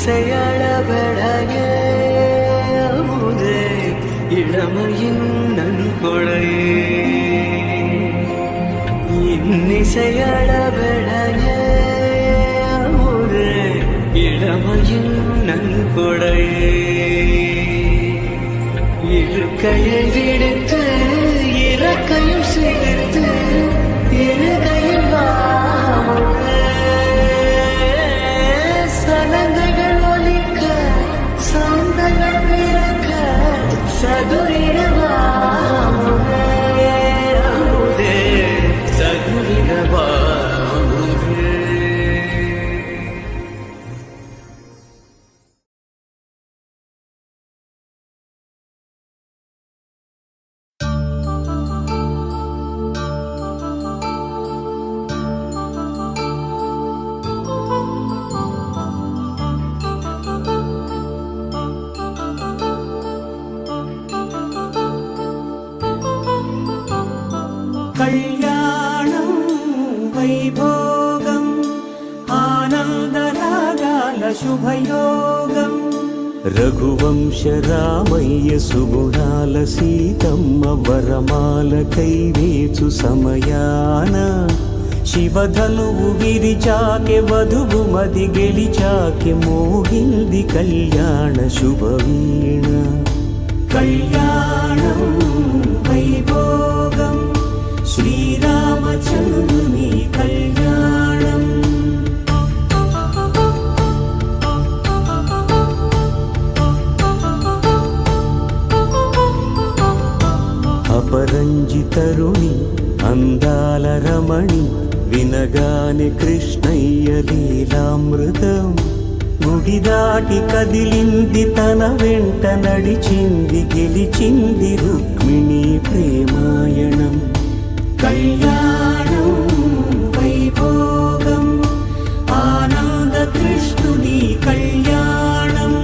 இன்னிசையாட பெடகே அமுதே இளமையின் நன்கொடையே இன்னிசையாட பெடகே அமுதே இளமையின் நன்கொடையே இருக்கையை விடுத்து இறக்கையும் சேர்த்து இருகையில் சனங்கள் ஒலிக்க சந்தங்கள் பிறக்க சதுரிடவா சதுரிடவா కళ్యాణం వైభోగం ఆనందరాగాల శుభయోగం రఘువంశ రామయ్య సుగుణాల సీతమ్మ వరమాల కైవేచు సమయాన శివధనువు విరిచాకె వధువు మది గెలిచాకె మోగింది కళ్యాణ శుభవీణ కళ్యాణం వైభోగం శ్రీరామచంద్రుని కళ్యాణం అపరంజి తరుణి అందాల రమణి వినగానే కృష్ణయ్య లీలామృతం గుడి దాటి కదిలింది తన వెంట నడిచింది గెలిచింది రుక్మిణి ప్రేమాయణం కళ్యాణం వైభోగం ఆనంద కృష్ణుని కళ్యాణం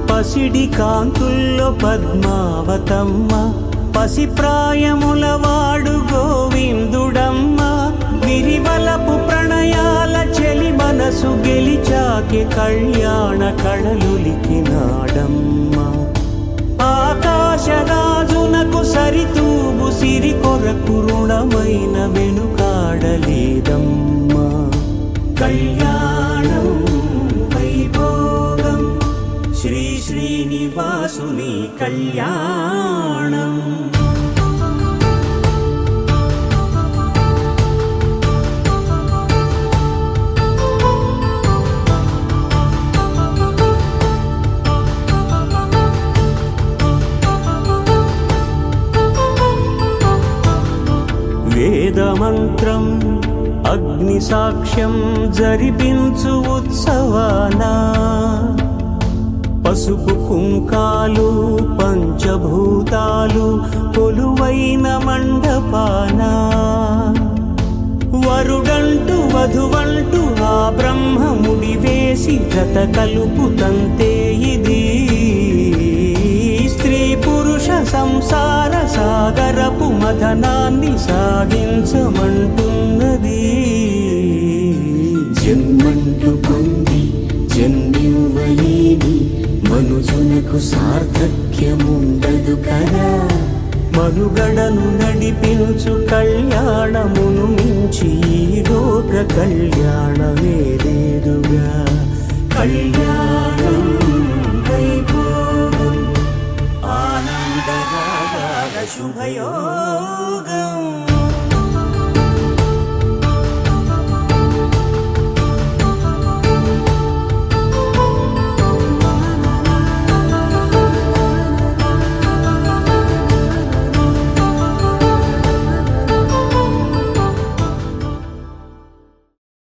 పసిడి కాంతుల్లో పద్మావతమ్మ పసిప్రాయముల వాడు గోవిందుడమ్మ విరివలపు ప్రణయాల చెలి మనసు గెలిచాకే కళ్యాణ కళలులికినాడమ్మ ఆకాశరాజునకు సరితూగు సిరి కొరకు రుణమైన వెనుకాడలేదమ్మ కళ్యాణం వైభోగం శ్రీ శ్రీనివాసుని కళ్యాణం వేదమంత్రం అగ్ని సాక్ష్యం జరిపించు ఉత్సవానా పసుపు కుంకాలు పంచభూతాలు కొలువైన మండపాన వరుడంటూ వధువంటూ ఆ బ్రహ్మముడి వేసి జత కలుపుతంతే ఇది స్త్రీ పురుష సంసార సాగరపు మథనాన్ని సాగించమంటున్నది జన్మంటూ పొంది జన్మివ్వలేని మనుజునకు సార్థక్యముండదు కదా మనుగడను నడిపించు కళ్యాణమును మించి ఈ లోక కళ్యాణమే లేదుగా కళ్యాణం వైభోగం ఆనందరాగాల శుభయోగం